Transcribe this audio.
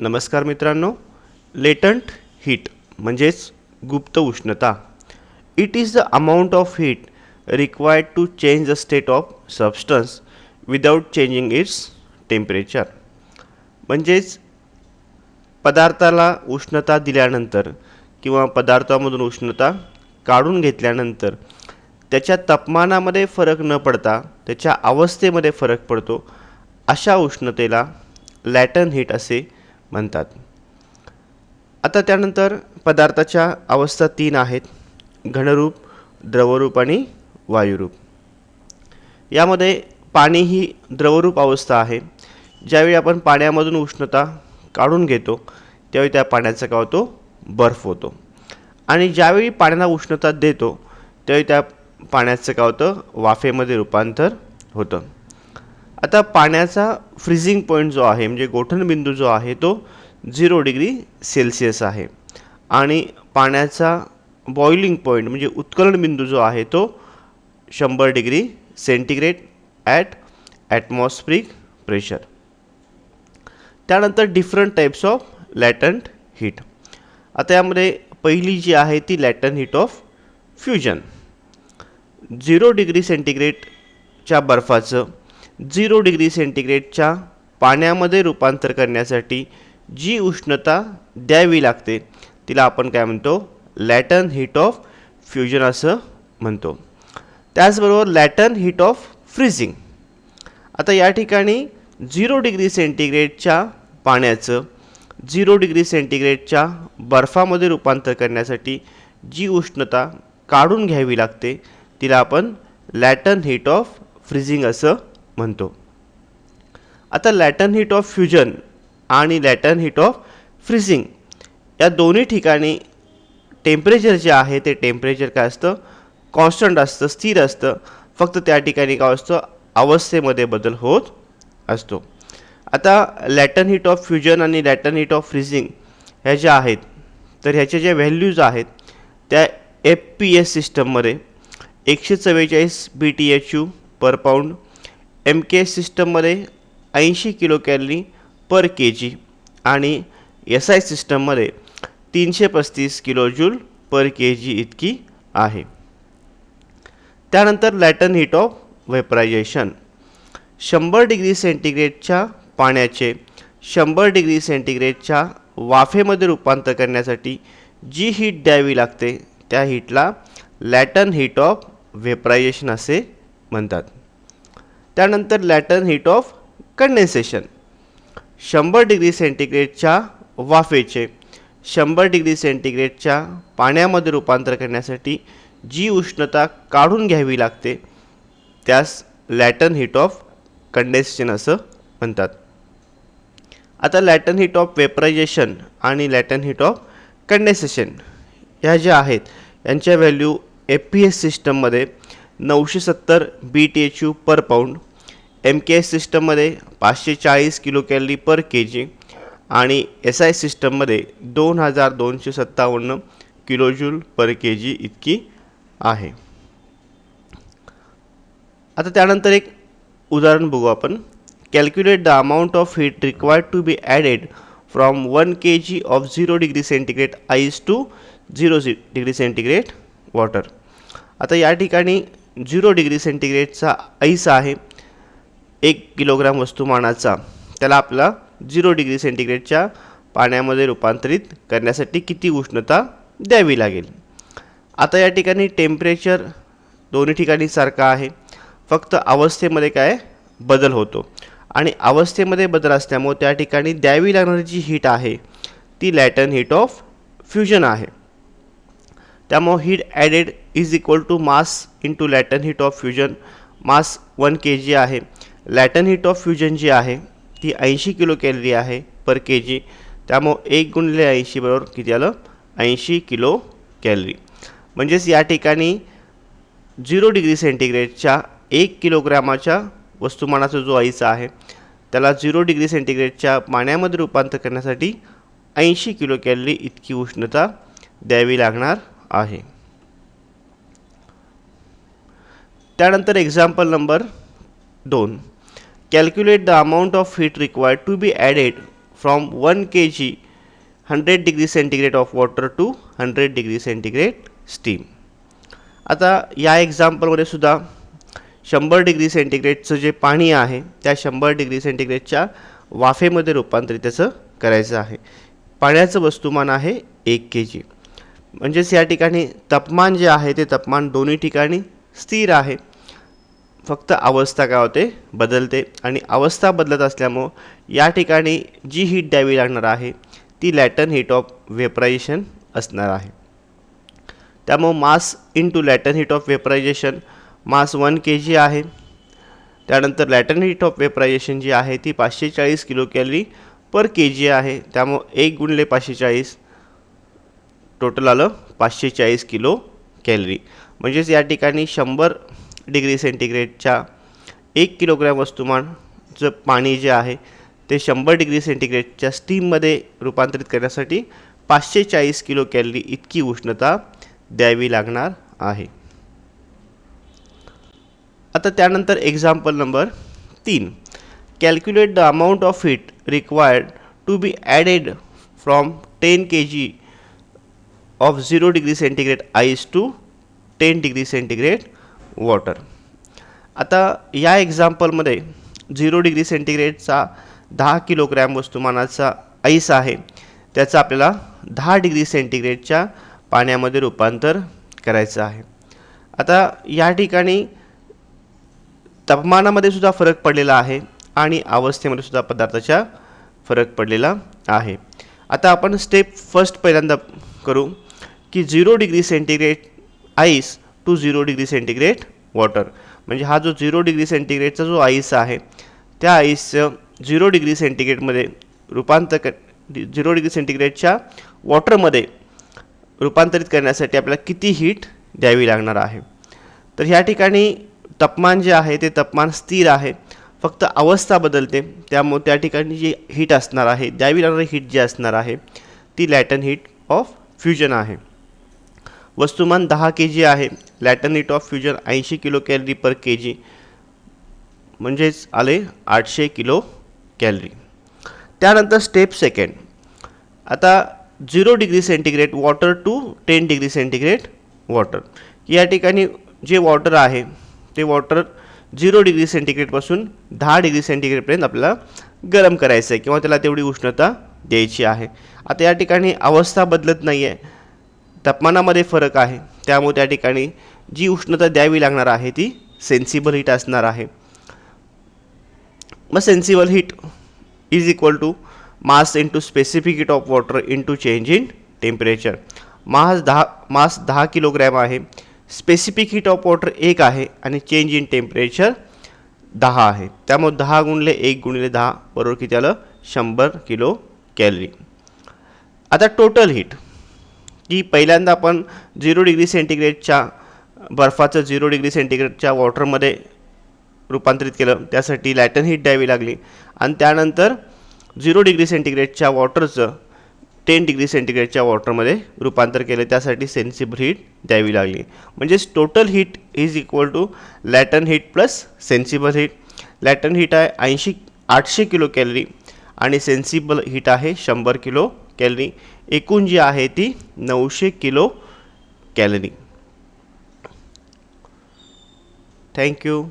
नमस्कार मित्रांनो. लेटंट हीट म्हणजेच गुप्त उष्णता. It is the amount of heat required to change the state of substance without changing its temperature. म्हणजेच पदार्थाला उष्णता दिल्यानंतर किंवा पदार्थामधून उष्णता काढून घेतल्यानंतर त्याच्या तापमानामध्ये फरक न पडता त्याच्या अवस्थेमध्ये फरक पडतो, अशा उष्णतेला लॅटंट हीट असे म्हणतात. आता त्यानंतर पदार्थाच्या अवस्था 3 आहेत: घनरूप, द्रवरूप आणि वायुरूप. यामध्ये पाणी ही द्रवरूप अवस्था आहे. ज्यावेळी आपण पाण्यामधून उष्णता काढून घेतो त्यावेळी त्या पाण्याचा काय होतो? बर्फ होतो. आणि ज्यावेळी पाण्याला उष्णता देतो त्यावेळी त्या पाण्याचं काय होतं? वाफेमध्ये रूपांतर होतं. आता पाण्याचा फ्रीजिंग पॉईंट जो आहे म्हणजे गोठणबिंदू जो आहे तो 0 डिग्री सेल्सिअस आहे. आणि पाण्याचा बॉइलिंग पॉईंट म्हणजे उत्कलन बिंदू जो आहे तो 100 degree centigrade at atmospheric pressure. त्यानंतर different types of latent heat. आता यामध्ये पहिली जी आहे ती latent heat of fusion. 0 degree सेंटीग्रेडच्या बर्फाचं 0 डिग्री सेंटीग्रेडच्या पाण्यामध्ये रूपांतर करण्यासाठी जी उष्णता द्यावी लागते तिला आपण काय म्हणतो? लॅटंट हीट ऑफ फ्युजन असं म्हणतो. त्याचबरोबर लॅटंट हीट ऑफ फ्रीजिंग. आता या ठिकाणी 0 डिग्री सेंटीग्रेडच्या पाण्याचं 0 डिग्री सेंटीग्रेडच्या बर्फामध्ये रूपांतर करण्यासाठी जी उष्णता काढून घ्यावी लागते तिला आपण लॅटंट हीट ऑफ फ्रीजिंग असं म्हणतो. आता लॅटंट हीट ऑफ फ्युजन आणि लॅटंट हीट ऑफ फ्रीजिंग या दोन्ही ठिकाणी टेम्परेचर जे आहे ते टेम्परेचर काय असतं? कॉन्स्टंट असतं, स्थिर असतं. फक्त त्या ठिकाणी काय असतं? अवस्थेमध्ये बदल होत असतो. आता लॅटंट हीट ऑफ फ्युजन आणि लॅटंट हीट ऑफ फ्रीजिंग ह्या ज्या आहेत तर ह्याच्या ज्या व्हॅल्यूज आहेत त्या FPS सिस्टममध्ये 144 BTU पर पाऊंड, MKS सिस्टममध्ये 80 किलो कॅलरी पर kg आणि SI सिस्टममध्ये 335 किलो जूल पर kg इतकी आहे. त्यानंतर लॅटंट हीट ऑफ व्हेपरायझेशन. 100 डिग्री सेंटीग्रेडच्या पाण्याचे 100 डिग्री सेंटीग्रेडच्या वाफेमध्ये रूपांतर करण्यासाठी जी हीट द्यावी लागते त्या हीटला लॅटंट हीट ऑफ व्हेपरायझेशन असे म्हणतात. त्यानंतर latent heat of condensation. 100 degree सेंटीग्रेडच्या वाफेचे 100 डिग्री सेंटीग्रेडच्या पाण्यामध्ये रूपांतर करण्यासाठी जी उष्णता काढून घ्यावी लागते त्यास लॅटंट हीट ऑफ कंडेन्सेशन असं म्हणतात. आता लॅटंट हीट ऑफ वेपरायझेशन आणि लॅटंट हीट ऑफ कंडेन्सेशन ह्या ज्या आहेत यांच्या व्हॅल्यू FPS सिस्टममध्ये 970 BTU पर पाऊंड, MKS सिस्टममध्ये 540 किलो कॅलरी पर kg आणि SI सिस्टममध्ये 2257 किलो जूल पर kg इतकी आहे. आता त्यानंतर एक उदाहरण बघू आपण. Calculate the amount of heat required to be added from 1 kg of 0 degree centigrade ice to 0 degree centigrade water. आता या ठिकाणी 0 डिग्री सेंटीग्रेडचा आईस आहे 1 किलोग्राम वस्तुमानाचा. त्याला आपला 0 डिग्री सेंटीग्रेडच्या पाण्यामध्ये रूपांतरित करण्यासाठी किती उष्णता द्यावी लागेल? आता या ठिकाणी टेम्परेचर दोन्ही ठिकाणी सारखा आहे, फक्त अवस्थेमध्ये काय बदल होतो. आणि अवस्थेमध्ये बदल असल्यामुळे त्या ठिकाणी द्यावी लागणारी जी हीट आहे ती लॅटंट हीट ऑफ फ्युजन आहे. त्यामुळे heat added is equal to mass into latent heat of fusion. Mass 1 kg आहे. लॅटंट हीट ऑफ फ्युजन जी आहे ती 80 किलो कॅलरी आहे पर kg. त्यामुळे 1 गुणिले 80 बरोबर किती आलं? 80 किलो कॅलरी. म्हणजेच या ठिकाणी 0 डिग्री सेंटीग्रेडच्या 1 किलोग्रामाच्या वस्तुमानाचा जो आईस आहे त्याला 0 डिग्री सेंटीग्रेडच्या पाण्यामध्ये रूपांतर करण्यासाठी 80 किलो कॅलरी इतकी उष्णता द्यावी लागणार आहे. त्यानंतर example number 2. Calculate the amount of heat required to be added from 1 kg 100 degree centigrade of water to 100 degree centigrade steam. आता या एक्झाम्पलमध्ये सुद्धा 100 डिग्री सेंटीग्रेडचं जे पाणी आहे त्या 100 डिग्री सेंटीग्रेडच्या वाफेमध्ये रूपांतरित त्याचं करायचं आहे. पाण्याचं वस्तुमान आहे 1 kg. म्हणजेच या ठिकाणी तापमान जे आहे ते तापमान दोन्ही ठिकाणी स्थिर आहे, फक्त अवस्था काय होते बदलते. आणि अवस्था बदलत असल्यामुळं या ठिकाणी जी हीट द्यावी लागणार आहे ती लॅटन हीट ऑफ वेपरायझेशन असणार आहे. त्यामुळं mass into latent heat of vaporisation, mass 1 kg आहे. त्यानंतर लॅटन हीट ऑफ वेपरायझेशन जी आहे ती 540 किलो कॅलरी पर kg आहे. त्यामुळं 1 गुणिले 540 टोटल आलं 540 किलो कॅलरी. म्हणजेच या ठिकाणी 100 डिग्री सेंटीग्रेडच्या 1 किलोग्रॅम वस्तुमानचं पाणी जे आहे ते 100 डिग्री सेंटीग्रेडच्या स्टीममध्ये रूपांतरित करण्यासाठी 540 किलो कॅलरी इतकी उष्णता द्यावी लागणार आहे. आता त्यानंतर example number 3. Calculate the amount of heat required to be added from 10 kg of 0 degree centigrade ice to 10 degree centigrade water. आता या एक्झाम्पलमध्ये 0 डिग्री सेंटीग्रेडचा 10 किलोग्रॅम वस्तुमानाचा आईस आहे, त्याचं आपल्याला 10 डिग्री सेंटीग्रेडच्या पाण्यामध्ये रूपांतर करायचं आहे. आता या ठिकाणी तापमानामध्ये सुद्धा फरक पडलेला आहे आणि अवस्थेमध्ये सुद्धा पदार्थाचा फरक पडलेला आहे. आता आपण स्टेप फर्स्ट पहिल्यांदा करू की 0 degree centigrade ice to 0 degree centigrade water. म्हणजे हा जो 0 डिग्री सेंटीग्रेडचा जो आईस आहे त्या आईसचं 0 डिग्री सेंटीग्रेडमध्ये 0 डिग्री सेंटीग्रेडच्या वॉटरमध्ये रूपांतरित करण्यासाठी आपल्याला किती हीट द्यावी लागणार आहे. तर ह्या ठिकाणी तापमान जे आहे ते तापमान स्थिर आहे, फक्त अवस्था बदलते. त्यामुळे त्या ठिकाणी जी हीट असणार आहे, द्यावी लागणारी हीट जी असणार आहे ती लॅटन हीट ऑफ फ्युजन आहे. वस्तुमान 10 kg आहे, latent heat of fusion 80 kilocalorie per kg, म्हणजेच आले 800 किलो कॅलरी. त्यानंतर स्टेप सेकंड. आता 0 degree centigrade water to 10 degree centigrade water. या ठिकाणी जे वॉटर आहे ते वॉटर 0 डिग्री सेंटीग्रेडपासून 10 डिग्री सेंटीग्रेडपर्यंत आपल्याला गरम करायचं आहे किंवा त्याला तेवढी उष्णता द्यायची आहे. आता या ठिकाणी अवस्था बदलत नाही आहे, तापमानामध्ये फरक आहे, त्यामुळे त्या ठिकाणी जी उष्णता द्यावी लागणार आहे ती सेन्सिबल हीट असणार आहे. मग sensible heat is equal to mass into specific heat of water into change in temperature. Mass 10 किलोग्रॅम आहे, स्पेसिफिक हीट ऑफ वॉटर 1 आहे आणि चेंज इन टेम्परेचर 10 आहे. त्यामुळे 10 गुणिले 1 गुणिले 10 बरोबर किती आलं 100 किलो कॅलरी. आता टोटल हीट की पहिल्यांदा आपण 0 डिग्री सेंटीग्रेडच्या बर्फाचं 0 डिग्री सेंटीग्रेडच्या वॉटरमध्ये रूपांतरित केलं, त्यासाठी लॅटन हीट द्यावी लागली. आणि त्यानंतर 0 डिग्री सेंटीग्रेडच्या वॉटरचं 10 डिग्री सेंटीग्रेडच्या वॉटरमध्ये रूपांतर केलं, त्यासाठी सेन्सिबल हीट द्यावी लागली. म्हणजेच total heat is equal to latent heat plus sensible heat. Latent heat आहे 800 किलो कॅलरी आणि सेन्सिबल हीट आहे 100 किलो कॅलरी. एकूण जी आहे ती 900 किलो कॅलरी. थँक्यू.